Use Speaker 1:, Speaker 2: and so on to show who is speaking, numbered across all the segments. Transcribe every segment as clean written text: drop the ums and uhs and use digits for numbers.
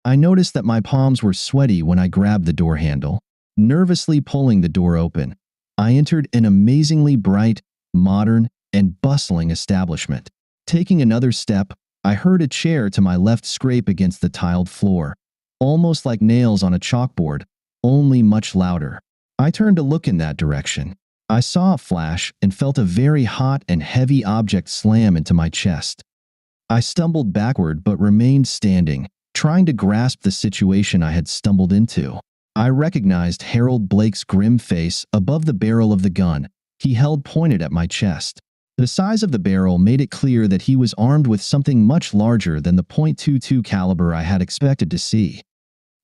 Speaker 1: I noticed that my palms were sweaty when I grabbed the door handle, nervously pulling the door open. I entered an amazingly bright, modern, and bustling establishment. Taking another step, I heard a chair to my left scrape against the tiled floor, almost like nails on a chalkboard, only much louder. I turned to look in that direction. I saw a flash and felt a very hot and heavy object slam into my chest. I stumbled backward but remained standing, trying to grasp the situation I had stumbled into. I recognized Harold Blake's grim face above the barrel of the gun he held pointed at my chest. The size of the barrel made it clear that he was armed with something much larger than the .22 caliber I had expected to see.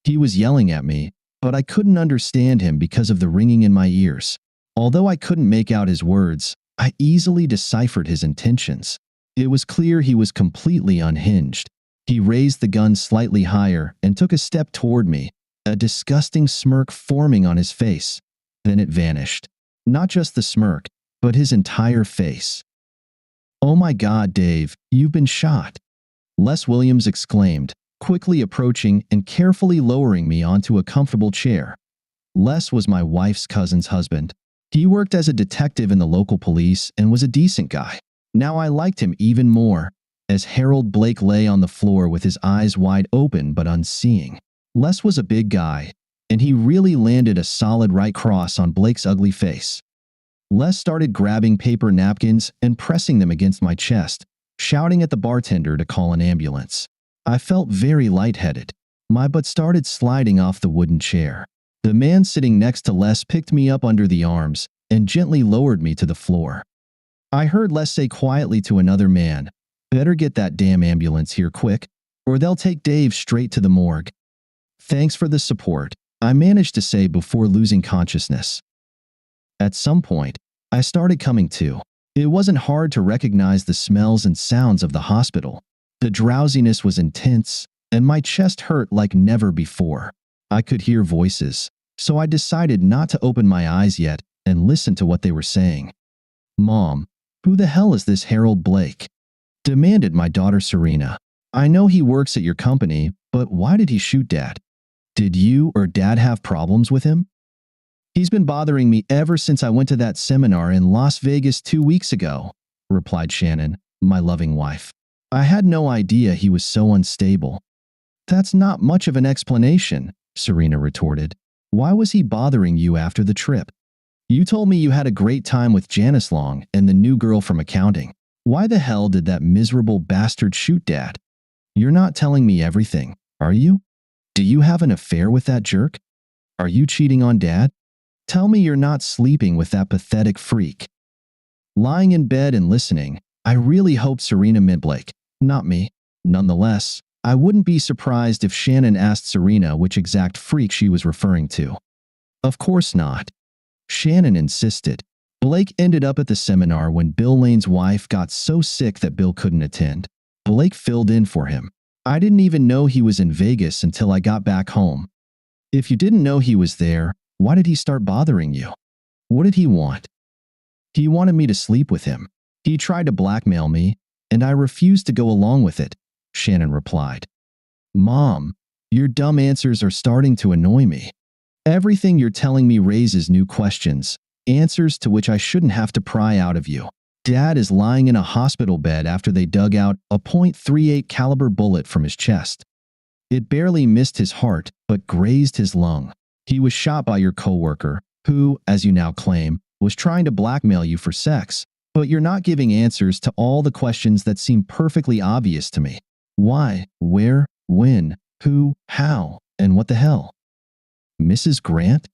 Speaker 1: He was yelling at me, but I couldn't understand him because of the ringing in my ears. Although I couldn't make out his words, I easily deciphered his intentions. It was clear he was completely unhinged. He raised the gun slightly higher and took a step toward me, a disgusting smirk forming on his face. Then it vanished. Not just the smirk, but his entire face. "Oh my God, Dave, you've been shot," Les Williams exclaimed, quickly approaching and carefully lowering me onto a comfortable chair. Les was my wife's cousin's husband. He worked as a detective in the local police and was a decent guy. Now I liked him even more, as Harold Blake lay on the floor with his eyes wide open but unseeing. Les was a big guy, and he really landed a solid right cross on Blake's ugly face. Les started grabbing paper napkins and pressing them against my chest, shouting at the bartender to call an ambulance. I felt very lightheaded. My butt started sliding off the wooden chair. The man sitting next to Les picked me up under the arms and gently lowered me to the floor. I heard Les say quietly to another man, "Better get that damn ambulance here quick, or they'll take Dave straight to the morgue." "Thanks for the support," I managed to say before losing consciousness. At some point, I started coming to. It wasn't hard to recognize the smells and sounds of the hospital. The drowsiness was intense, and my chest hurt like never before. I could hear voices, so I decided not to open my eyes yet and listen to what they were saying. "Mom, who the hell is this Harold Blake?" demanded my daughter Serena. "I know he works at your company, but why did he shoot Dad? Did you or Dad have problems with him?" "He's been bothering me ever since I went to that seminar in Las Vegas 2 weeks ago," replied Shannon, my loving wife. "I had no idea he was so unstable." "That's not much of an explanation," Serena retorted. "Why was he bothering you after the trip? You told me you had a great time with Janice Long and the new girl from accounting. Why the hell did that miserable bastard shoot Dad? You're not telling me everything, are you? Do you have an affair with that jerk? Are you cheating on Dad? Tell me you're not sleeping with that pathetic freak." Lying in bed and listening, I really hoped Serena meant Blake, not me. Nonetheless, I wouldn't be surprised if Shannon asked Serena which exact freak she was referring to. Of course not. Shannon insisted. Blake ended up at the seminar when Bill Lane's wife got so sick that Bill couldn't attend. Blake filled in for him. I didn't even know he was in Vegas until I got back home. If you didn't know he was there, why did he start bothering you? What did he want? He wanted me to sleep with him. He tried to blackmail me, and I refused to go along with it, Shannon replied. "Mom, your dumb answers are starting to annoy me. Everything you're telling me raises new questions, answers to which I shouldn't have to pry out of you. Dad is lying in a hospital bed after they dug out a .38 caliber bullet from his chest. It barely missed his heart, but grazed his lung. He was shot by your coworker, who, as you now claim, was trying to blackmail you for sex, but you're not giving answers to all the questions that seem perfectly obvious to me. Why, where, when, who, how, and what the hell?" "Mrs. Grant?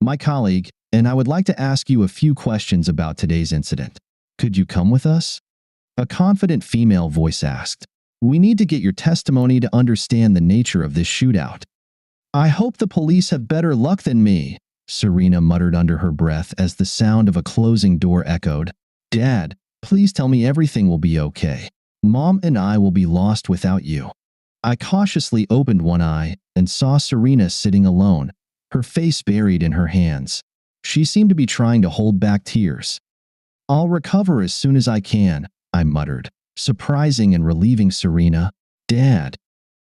Speaker 1: My colleague, and I would like to ask you a few questions about today's incident. Could you come with us?" A confident female voice asked. "We need to get your testimony to understand the nature of this shootout." "I hope the police have better luck than me," Serena muttered under her breath as the sound of a closing door echoed. "Dad, please tell me everything will be okay. Mom and I will be lost without you." I cautiously opened one eye and saw Serena sitting alone, her face buried in her hands. She seemed to be trying to hold back tears. "I'll recover as soon as I can," I muttered, surprising and relieving Serena. "Dad,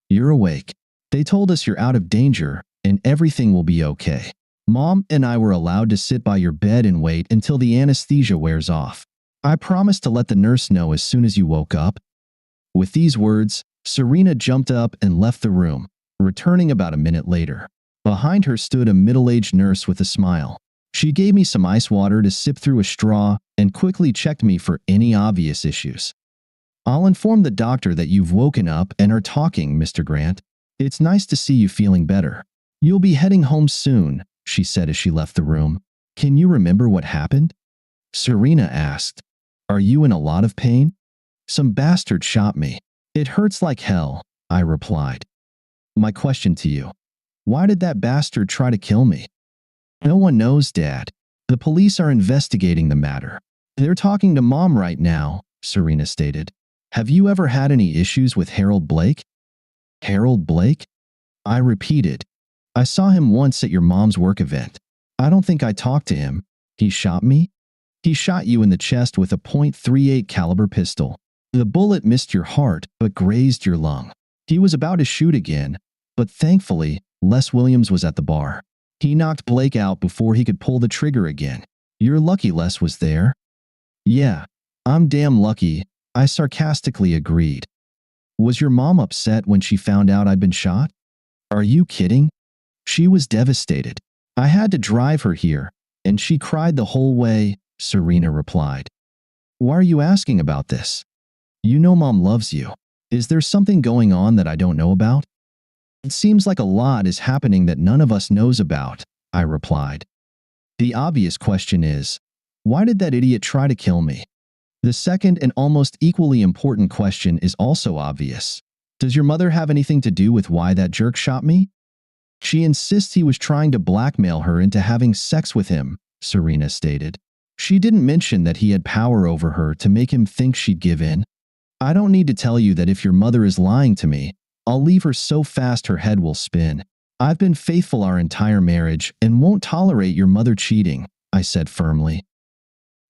Speaker 1: you're awake. They told us you're out of danger and everything will be okay. Mom and I were allowed to sit by your bed and wait until the anesthesia wears off. I promised to let the nurse know as soon as you woke up." With these words, Serena jumped up and left the room, returning about a minute later. Behind her stood a middle-aged nurse with a smile. She gave me some ice water to sip through a straw and quickly checked me for any obvious issues. "I'll inform the doctor that you've woken up and are talking, Mr. Grant. It's nice to see you feeling better. You'll be heading home soon," she said as she left the room. "Can you remember what happened?" Serena asked. "Are you in a lot of pain?" "Some bastard shot me. It hurts like hell," I replied. "My question to you. Why did that bastard try to kill me?" "No one knows, Dad. The police are investigating the matter. They're talking to Mom right now," Serena stated. "Have you ever had any issues with Harold Blake?" "Harold Blake?" I repeated. "I saw him once at your mom's work event. I don't think I talked to him. He shot me?" "He shot you in the chest with a .38 caliber pistol. The bullet missed your heart but grazed your lung. He was about to shoot again, but thankfully, Les Williams was at the bar. He knocked Blake out before he could pull the trigger again. You're lucky Les was there." "Yeah, I'm damn lucky," I sarcastically agreed. "Was your mom upset when she found out I'd been shot?" "Are you kidding? She was devastated. I had to drive her here, and she cried the whole way," Serena replied. "Why are you asking about this? You know Mom loves you. Is there something going on that I don't know about?" "It seems like a lot is happening that none of us knows about," I replied. "The obvious question is, why did that idiot try to kill me? The second and almost equally important question is also obvious. Does your mother have anything to do with why that jerk shot me?" "She insists he was trying to blackmail her into having sex with him," Serena stated. "She didn't mention that he had power over her to make him think she'd give in. I don't need to tell you that if your mother is lying to me, I'll leave her so fast her head will spin. I've been faithful our entire marriage and won't tolerate your mother cheating," I said firmly.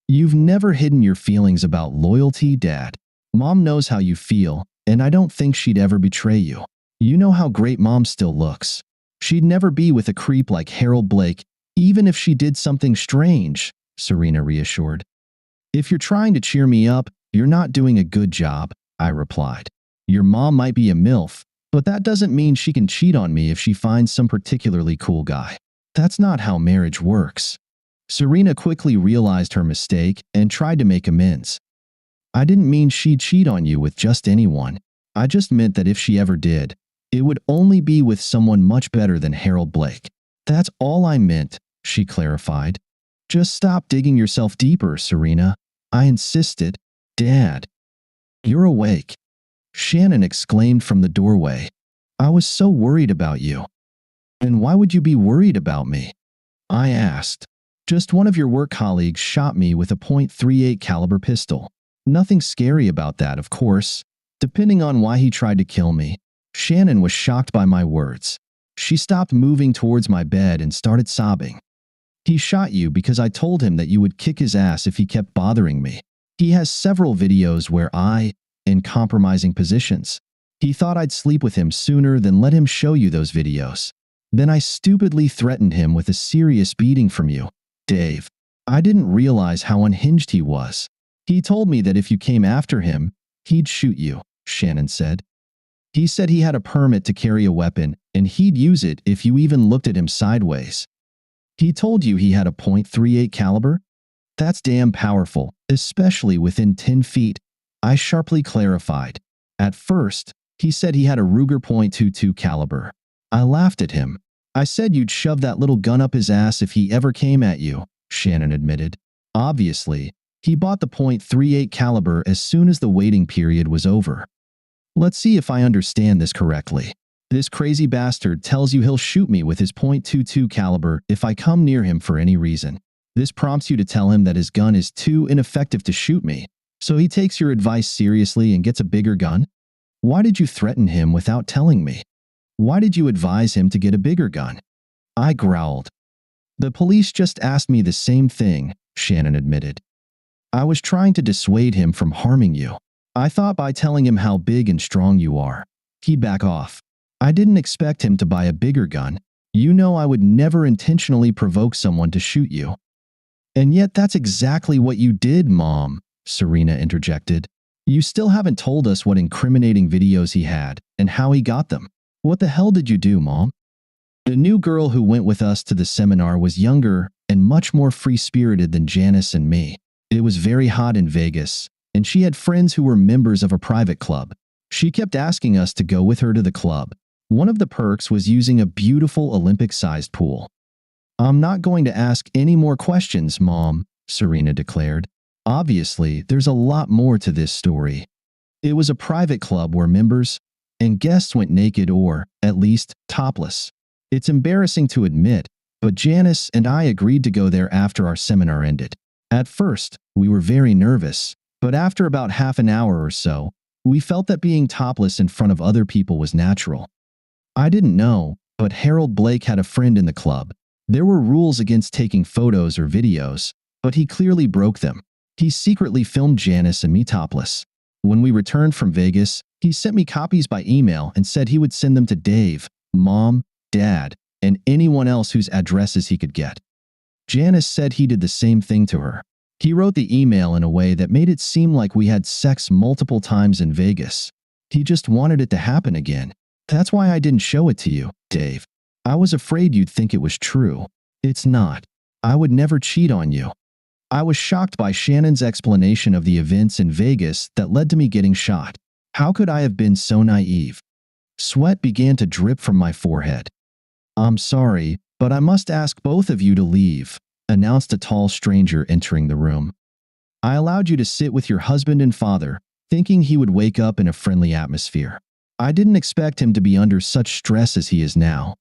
Speaker 1: "You've never hidden your feelings about loyalty, Dad. Mom knows how you feel, and I don't think she'd ever betray you. You know how great Mom still looks. She'd never be with a creep like Harold Blake, even if she did something strange," Serena reassured. "If you're trying to cheer me up, you're not doing a good job," I replied. "Your mom might be a MILF, but that doesn't mean she can cheat on me if she finds some particularly cool guy. That's not how marriage works." Serena quickly realized her mistake and tried to make amends. "I didn't mean she'd cheat on you with just anyone. I just meant that if she ever did, it would only be with someone much better than Harold Blake. That's all I meant," she clarified. "Just stop digging yourself deeper, Serena," I insisted. "Dad, you're awake," Shannon exclaimed from the doorway. "I was so worried about you." "And why would you be worried about me?" I asked. "Just one of your work colleagues shot me with a .38 caliber pistol. Nothing scary about that, of course. Depending on why he tried to kill me." Shannon was shocked by my words. She stopped moving towards my bed and started sobbing. "He shot you because I told him that you would kick his ass if he kept bothering me. He has several videos where in compromising positions. He thought I'd sleep with him sooner than let him show you those videos. Then I stupidly threatened him with a serious beating from you, Dave. I didn't realize how unhinged he was. He told me that if you came after him, he'd shoot you," Shannon said. "He said he had a permit to carry a weapon and he'd use it if you even looked at him sideways." "He told you he had a .38 caliber? That's damn powerful, especially within 10 feet, I sharply clarified. "At first, he said he had a Ruger .22 caliber. I laughed at him. I said you'd shove that little gun up his ass if he ever came at you," Shannon admitted. "Obviously, he bought the .38 caliber as soon as the waiting period was over. Let's see if I understand this correctly. This crazy bastard tells you he'll shoot me with his .22 caliber if I come near him for any reason. This prompts you to tell him that his gun is too ineffective to shoot me, so he takes your advice seriously and gets a bigger gun? Why did you threaten him without telling me? Why did you advise him to get a bigger gun?" I growled. "The police just asked me the same thing," Shannon admitted. "I was trying to dissuade him from harming you. I thought by telling him how big and strong you are, he'd back off. I didn't expect him to buy a bigger gun. You know I would never intentionally provoke someone to shoot you." "And yet that's exactly what you did, Mom," Serena interjected. "You still haven't told us what incriminating videos he had and how he got them. What the hell did you do, Mom?" The new girl who went with us to the seminar was younger and much more free-spirited than Janice and me. It was very hot in Vegas, and she had friends who were members of a private club. She kept asking us to go with her to the club. One of the perks was using a beautiful Olympic-sized pool. "I'm not going to ask any more questions, Mom," Serena declared. "Obviously, there's a lot more to this story." It was a private club where members and guests went naked or, at least, topless. It's embarrassing to admit, but Janice and I agreed to go there after our seminar ended. At first, we were very nervous, but after about half an hour or so, we felt that being topless in front of other people was natural. I didn't know, but Harold Blake had a friend in the club. There were rules against taking photos or videos, but he clearly broke them. He secretly filmed Janice and me topless. When we returned from Vegas, he sent me copies by email and said he would send them to Dave, Mom, Dad, and anyone else whose addresses he could get. Janice said he did the same thing to her. He wrote the email in a way that made it seem like we had sex multiple times in Vegas. He just wanted it to happen again. "That's why I didn't show it to you, Dave. I was afraid you'd think it was true. It's not. I would never cheat on you." I was shocked by Shannon's explanation of the events in Vegas that led to me getting shot. How could I have been so naive? Sweat began to drip from my forehead. "I'm sorry, but I must ask both of you to leave," announced a tall stranger entering the room. "I allowed you to sit with your husband and father, thinking he would wake up in a friendly atmosphere. I didn't expect him to be under such stress as he is now.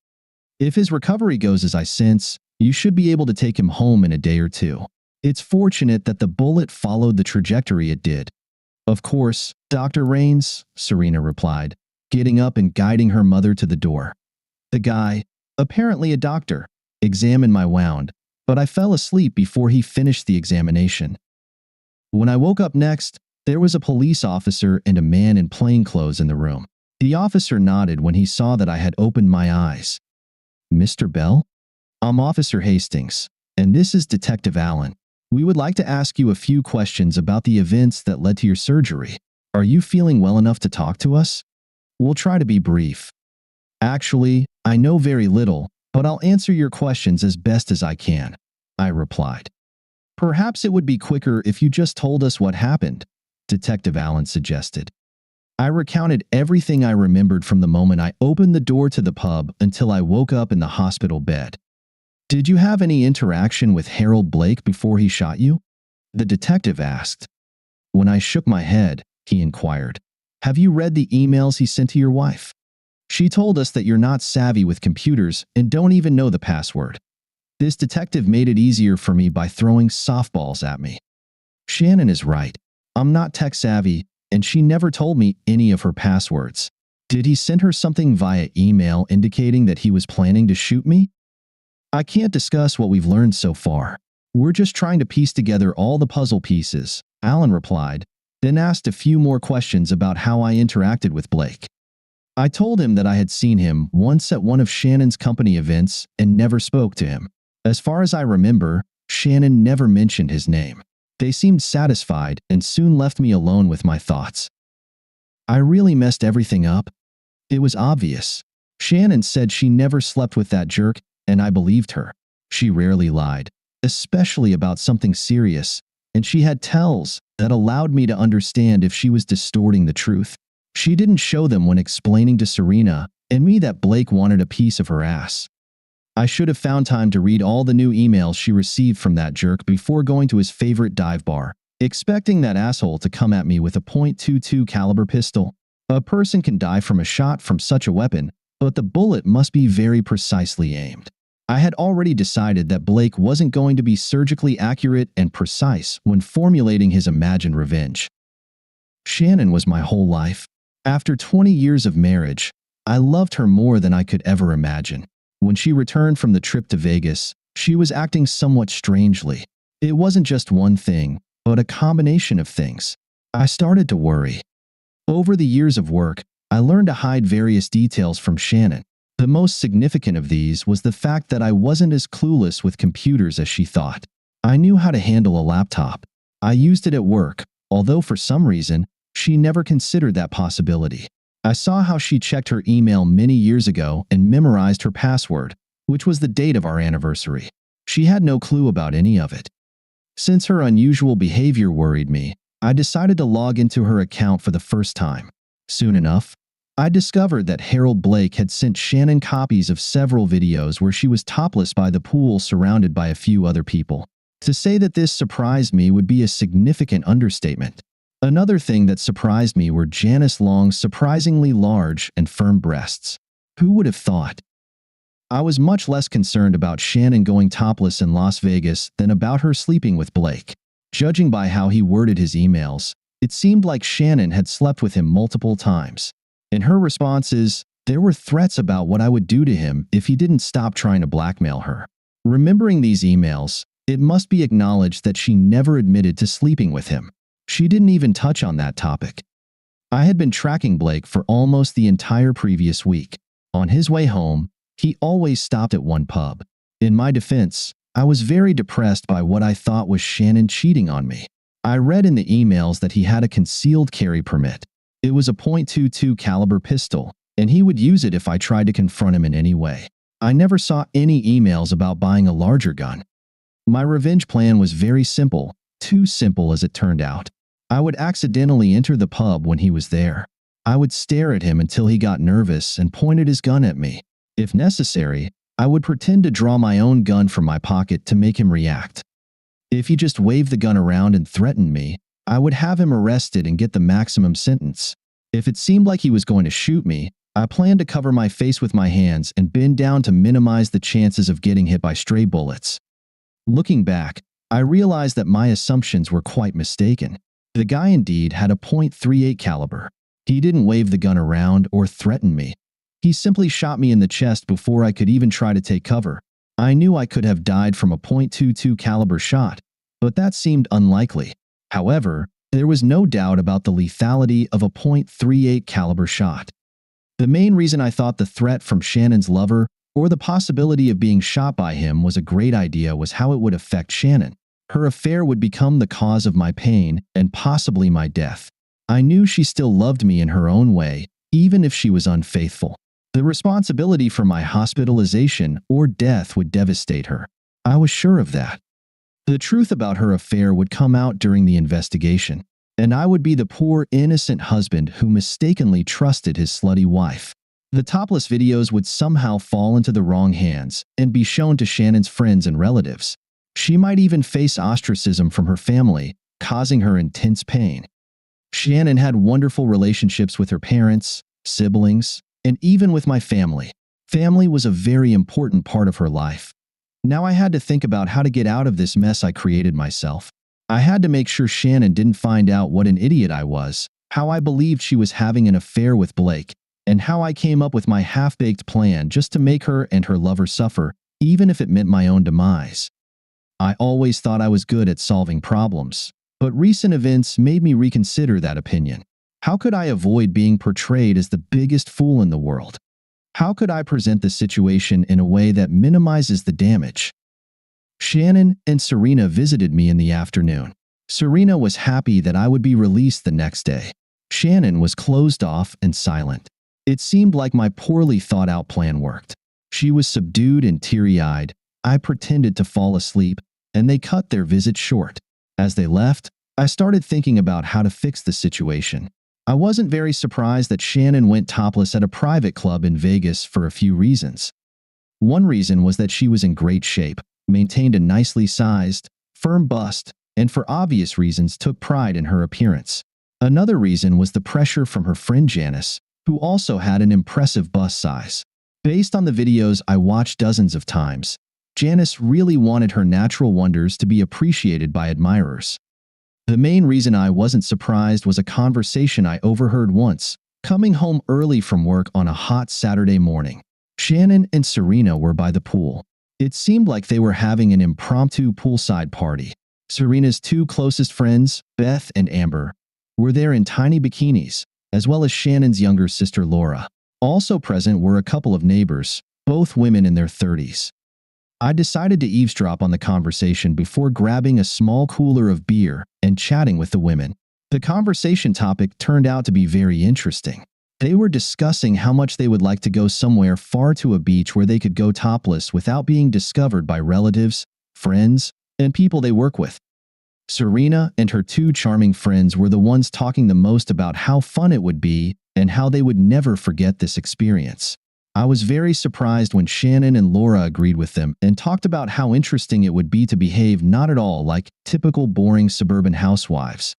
Speaker 1: If his recovery goes as I sense, you should be able to take him home in a day or two. It's fortunate that the bullet followed the trajectory it did." "Of course, Dr. Rains," Serena replied, getting up and guiding her mother to the door. The guy, apparently a doctor, examined my wound, but I fell asleep before he finished the examination. When I woke up next, there was a police officer and a man in plain clothes in the room. The officer nodded when he saw that I had opened my eyes. "Mr. Bell? I'm Officer Hastings, and this is Detective Allen. We would like to ask you a few questions about the events that led to your surgery. Are you feeling well enough to talk to us?" "We'll try to be brief." "Actually, I know very little, but I'll answer your questions as best as I can," I replied. "Perhaps it would be quicker if you just told us what happened," Detective Allen suggested. I recounted everything I remembered from the moment I opened the door to the pub until I woke up in the hospital bed. "Did you have any interaction with Harold Blake before he shot you?" the detective asked. When I shook my head, he inquired, "Have you read the emails he sent to your wife? She told us that you're not savvy with computers and don't even know the password." This detective made it easier for me by throwing softballs at me. "Shannon is right. I'm not tech savvy, and she never told me any of her passwords. Did he send her something via email indicating that he was planning to shoot me?" "I can't discuss what we've learned so far. We're just trying to piece together all the puzzle pieces," Allen replied, then asked a few more questions about how I interacted with Blake. I told him that I had seen him once at one of Shannon's company events and never spoke to him. As far as I remember, Shannon never mentioned his name. They seemed satisfied and soon left me alone with my thoughts. I really messed everything up. It was obvious. Shannon said she never slept with that jerk, and I believed her. She rarely lied, especially about something serious, and she had tells that allowed me to understand if she was distorting the truth. She didn't show them when explaining to Serena and me that Blake wanted a piece of her ass. I should have found time to read all the new emails she received from that jerk before going to his favorite dive bar, expecting that asshole to come at me with a .22 caliber pistol. A person can die from a shot from such a weapon, but the bullet must be very precisely aimed. I had already decided that Blake wasn't going to be surgically accurate and precise when formulating his imagined revenge. Shannon was my whole life. After 20 years of marriage, I loved her more than I could ever imagine. When she returned from the trip to Vegas, she was acting somewhat strangely. It wasn't just one thing, but a combination of things. I started to worry. Over the years of work, I learned to hide various details from Shannon. The most significant of these was the fact that I wasn't as clueless with computers as she thought. I knew how to handle a laptop. I used it at work, although for some reason, she never considered that possibility. I saw how she checked her email many years ago and memorized her password, which was the date of our anniversary. She had no clue about any of it. Since her unusual behavior worried me, I decided to log into her account for the first time. Soon enough, I discovered that Harold Blake had sent Shannon copies of several videos where she was topless by the pool surrounded by a few other people. To say that this surprised me would be a significant understatement. Another thing that surprised me were Janice Long's surprisingly large and firm breasts. Who would have thought? I was much less concerned about Shannon going topless in Las Vegas than about her sleeping with Blake. Judging by how he worded his emails, it seemed like Shannon had slept with him multiple times. In her responses, there were threats about what I would do to him if he didn't stop trying to blackmail her. Remembering these emails, it must be acknowledged that she never admitted to sleeping with him. She didn't even touch on that topic. I had been tracking Blake for almost the entire previous week. On his way home, he always stopped at one pub. In my defense, I was very depressed by what I thought was Shannon cheating on me. I read in the emails that he had a concealed carry permit. It was a .22 caliber pistol, and he would use it if I tried to confront him in any way. I never saw any emails about buying a larger gun. My revenge plan was very simple, too simple as it turned out. I would accidentally enter the pub when he was there. I would stare at him until he got nervous and pointed his gun at me. If necessary, I would pretend to draw my own gun from my pocket to make him react. If he just waved the gun around and threatened me, I would have him arrested and get the maximum sentence. If it seemed like he was going to shoot me, I planned to cover my face with my hands and bend down to minimize the chances of getting hit by stray bullets. Looking back, I realized that my assumptions were quite mistaken. The guy indeed had a .38 caliber. He didn't wave the gun around or threaten me. He simply shot me in the chest before I could even try to take cover. I knew I could have died from a .22 caliber shot, but that seemed unlikely. However, there was no doubt about the lethality of a .38 caliber shot. The main reason I thought the threat from Shannon's lover or the possibility of being shot by him was a great idea was how it would affect Shannon. Her affair would become the cause of my pain and possibly my death. I knew she still loved me in her own way, even if she was unfaithful. The responsibility for my hospitalization or death would devastate her. I was sure of that. The truth about her affair would come out during the investigation, and I would be the poor, innocent husband who mistakenly trusted his slutty wife. The topless videos would somehow fall into the wrong hands and be shown to Shannon's friends and relatives. She might even face ostracism from her family, causing her intense pain. Shannon had wonderful relationships with her parents, siblings, and even with my family. Family was a very important part of her life. Now I had to think about how to get out of this mess I created myself. I had to make sure Shannon didn't find out what an idiot I was, how I believed she was having an affair with Blake, and how I came up with my half-baked plan just to make her and her lover suffer, even if it meant my own demise. I always thought I was good at solving problems, but recent events made me reconsider that opinion. How could I avoid being portrayed as the biggest fool in the world? How could I present the situation in a way that minimizes the damage? Shannon and Serena visited me in the afternoon. Serena was happy that I would be released the next day. Shannon was closed off and silent. It seemed like my poorly thought-out plan worked. She was subdued and teary-eyed. I pretended to fall asleep, and they cut their visit short. As they left, I started thinking about how to fix the situation. I wasn't very surprised that Shannon went topless at a private club in Vegas for a few reasons. One reason was that she was in great shape, maintained a nicely sized, firm bust, and for obvious reasons took pride in her appearance. Another reason was the pressure from her friend Janice, who also had an impressive bust size. Based on the videos I watched dozens of times, Janice really wanted her natural wonders to be appreciated by admirers. The main reason I wasn't surprised was a conversation I overheard once, coming home early from work on a hot Saturday morning. Shannon and Serena were by the pool. It seemed like they were having an impromptu poolside party. Serena's two closest friends, Beth and Amber, were there in tiny bikinis, as well as Shannon's younger sister Laura. Also present were a couple of neighbors, both women in their 30s. I decided to eavesdrop on the conversation before grabbing a small cooler of beer and chatting with the women. The conversation topic turned out to be very interesting. They were discussing how much they would like to go somewhere far to a beach where they could go topless without being discovered by relatives, friends, and people they work with. Serena and her two charming friends were the ones talking the most about how fun it would be and how they would never forget this experience. I was very surprised when Shannon and Laura agreed with them and talked about how interesting it would be to behave not at all like typical boring suburban housewives.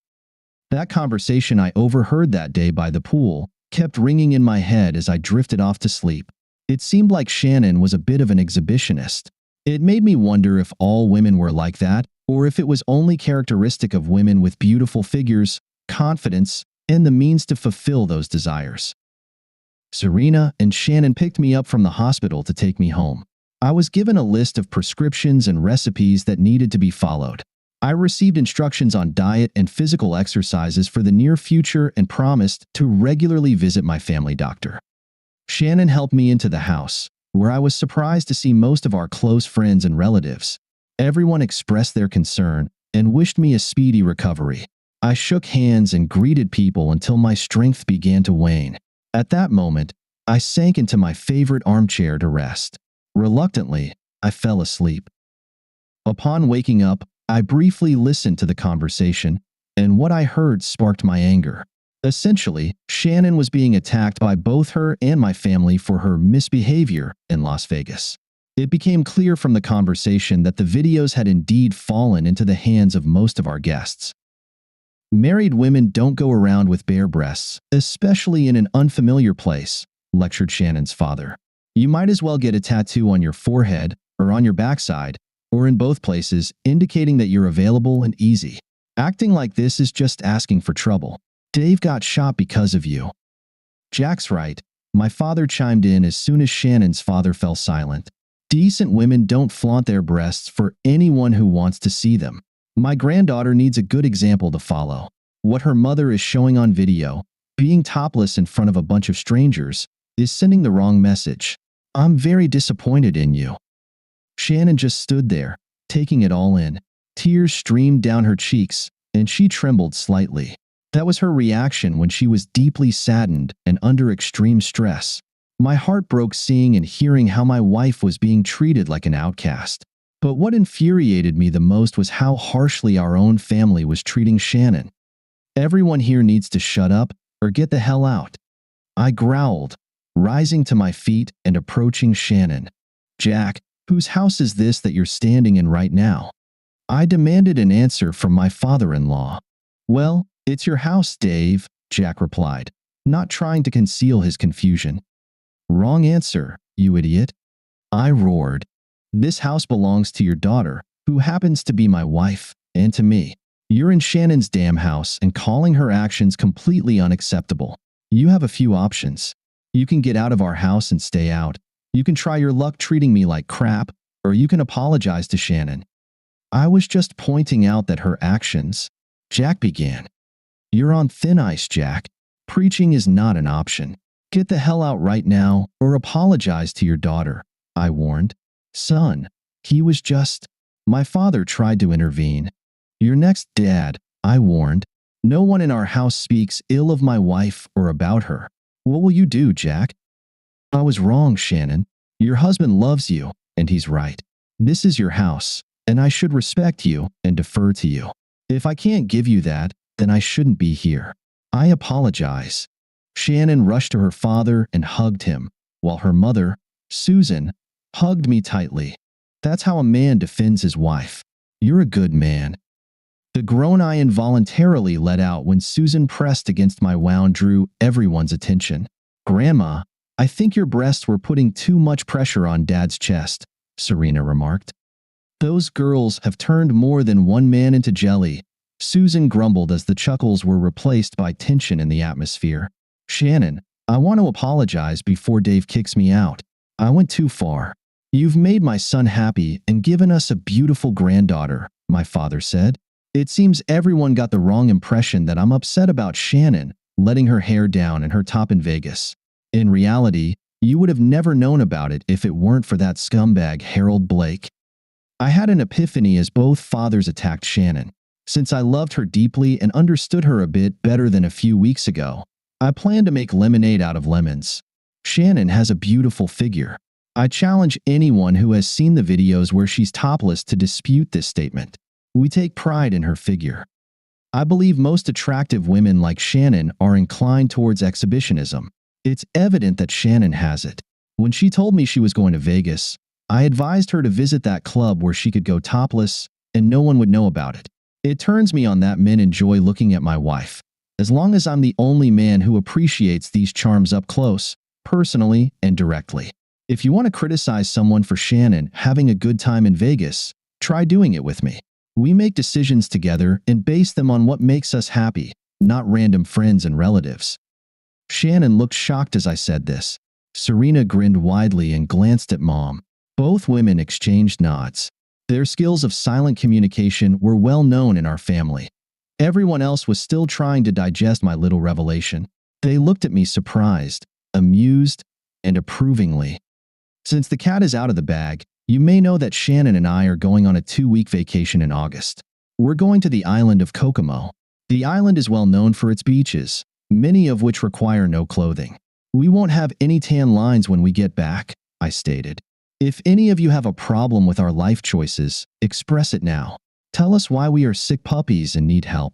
Speaker 1: That conversation I overheard that day by the pool kept ringing in my head as I drifted off to sleep. It seemed like Shannon was a bit of an exhibitionist. It made me wonder if all women were like that, or if it was only characteristic of women with beautiful figures, confidence, and the means to fulfill those desires. Serena and Shannon picked me up from the hospital to take me home. I was given a list of prescriptions and recipes that needed to be followed. I received instructions on diet and physical exercises for the near future and promised to regularly visit my family doctor. Shannon helped me into the house, where I was surprised to see most of our close friends and relatives. Everyone expressed their concern and wished me a speedy recovery. I shook hands and greeted people until my strength began to wane. At that moment, I sank into my favorite armchair to rest. Reluctantly, I fell asleep. Upon waking up, I briefly listened to the conversation, and what I heard sparked my anger. Essentially, Shannon was being attacked by both her and my family for her misbehavior in Las Vegas. It became clear from the conversation that the videos had indeed fallen into the hands of most of our guests. Married women don't go around with bare breasts, especially in an unfamiliar place, lectured Shannon's father. You might as well get a tattoo on your forehead or on your backside, or in both places, indicating that you're available and easy. Acting like this is just asking for trouble. Dave got shot because of you. Jack's right, my father chimed in as soon as Shannon's father fell silent. Decent women don't flaunt their breasts for anyone who wants to see them. My granddaughter needs a good example to follow. What her mother is showing on video, being topless in front of a bunch of strangers, is sending the wrong message. I'm very disappointed in you. Shannon just stood there, taking it all in. Tears streamed down her cheeks, and she trembled slightly. That was her reaction when she was deeply saddened and under extreme stress. My heart broke seeing and hearing how my wife was being treated like an outcast. But what infuriated me the most was how harshly our own family was treating Shannon. Everyone here needs to shut up or get the hell out. I growled, rising to my feet and approaching Shannon. Jack, whose house is this that you're standing in right now? I demanded an answer from my father-in-law. Well, it's your house, Dave, Jack replied, not trying to conceal his confusion. Wrong answer, you idiot. I roared. This house belongs to your daughter, who happens to be my wife, and to me. You're in Shannon's damn house and calling her actions completely unacceptable. You have a few options. You can get out of our house and stay out. You can try your luck treating me like crap, or you can apologize to Shannon. I was just pointing out that her actions. Jack began. You're on thin ice, Jack. Preaching is not an option. Get the hell out right now or apologize to your daughter, I warned. Son, he was just. My father tried to intervene. You're next, Dad, I warned. No one in our house speaks ill of my wife or about her. What will you do, Jack? I was wrong, Shannon. Your husband loves you, and he's right. This is your house, and I should respect you and defer to you. If I can't give you that, then I shouldn't be here. I apologize. Shannon rushed to her father and hugged him, while her mother, Susan, hugged me tightly. That's how a man defends his wife. You're a good man. The groan I involuntarily let out when Susan pressed against my wound drew everyone's attention. Grandma, I think your breasts were putting too much pressure on Dad's chest, Serena remarked. Those girls have turned more than one man into jelly, Susan grumbled as the chuckles were replaced by tension in the atmosphere. Shannon, I want to apologize before Dave kicks me out. I went too far. You've made my son happy and given us a beautiful granddaughter, my father said. It seems everyone got the wrong impression that I'm upset about Shannon letting her hair down and her top in Vegas. In reality, you would have never known about it if it weren't for that scumbag Harold Blake. I had an epiphany as both fathers attacked Shannon. Since I loved her deeply and understood her a bit better than a few weeks ago, I planned to make lemonade out of lemons. Shannon has a beautiful figure. I challenge anyone who has seen the videos where she's topless to dispute this statement. We take pride in her figure. I believe most attractive women like Shannon are inclined towards exhibitionism. It's evident that Shannon has it. When she told me she was going to Vegas, I advised her to visit that club where she could go topless and no one would know about it. It turns me on that men enjoy looking at my wife. As long as I'm the only man who appreciates these charms up close, personally and directly. If you want to criticize someone for Shannon having a good time in Vegas, try doing it with me. We make decisions together and base them on what makes us happy, not random friends and relatives. Shannon looked shocked as I said this. Serena grinned widely and glanced at Mom. Both women exchanged nods. Their skills of silent communication were well known in our family. Everyone else was still trying to digest my little revelation. They looked at me surprised, amused, and approvingly. Since the cat is out of the bag, you may know that Shannon and I are going on a 2-week vacation in August. We're going to the island of Kokomo. The island is well known for its beaches, many of which require no clothing. We won't have any tan lines when we get back, I stated. If any of you have a problem with our life choices, express it now. Tell us why we are sick puppies and need help.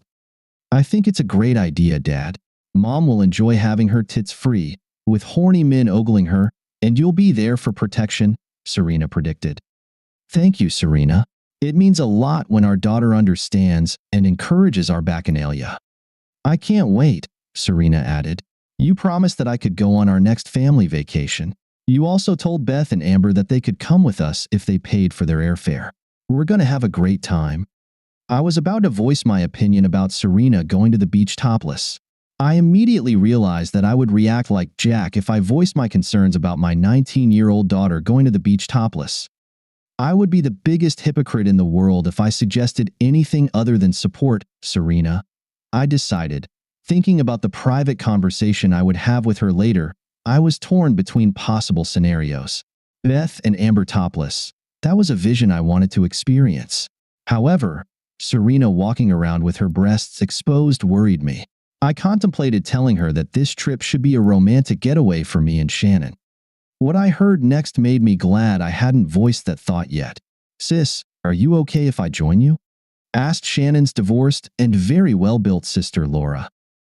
Speaker 1: I think it's a great idea, Dad. Mom will enjoy having her tits free, with horny men ogling her, and you'll be there for protection, Serena predicted. Thank you, Serena. It means a lot when our daughter understands and encourages our bacchanalia. I can't wait, Serena added. You promised that I could go on our next family vacation. You also told Beth and Amber that they could come with us if they paid for their airfare. We're going to have a great time. I was about to voice my opinion about Serena going to the beach topless. I immediately realized that I would react like Jack if I voiced my concerns about my 19-year-old daughter going to the beach topless. I would be the biggest hypocrite in the world if I suggested anything other than support Serena. I decided, thinking about the private conversation I would have with her later, I was torn between possible scenarios. Beth and Amber topless. That was a vision I wanted to experience. However, Serena walking around with her breasts exposed worried me. I contemplated telling her that this trip should be a romantic getaway for me and Shannon. What I heard next made me glad I hadn't voiced that thought yet. Sis, are you okay if I join you? Asked Shannon's divorced and very well-built sister Laura.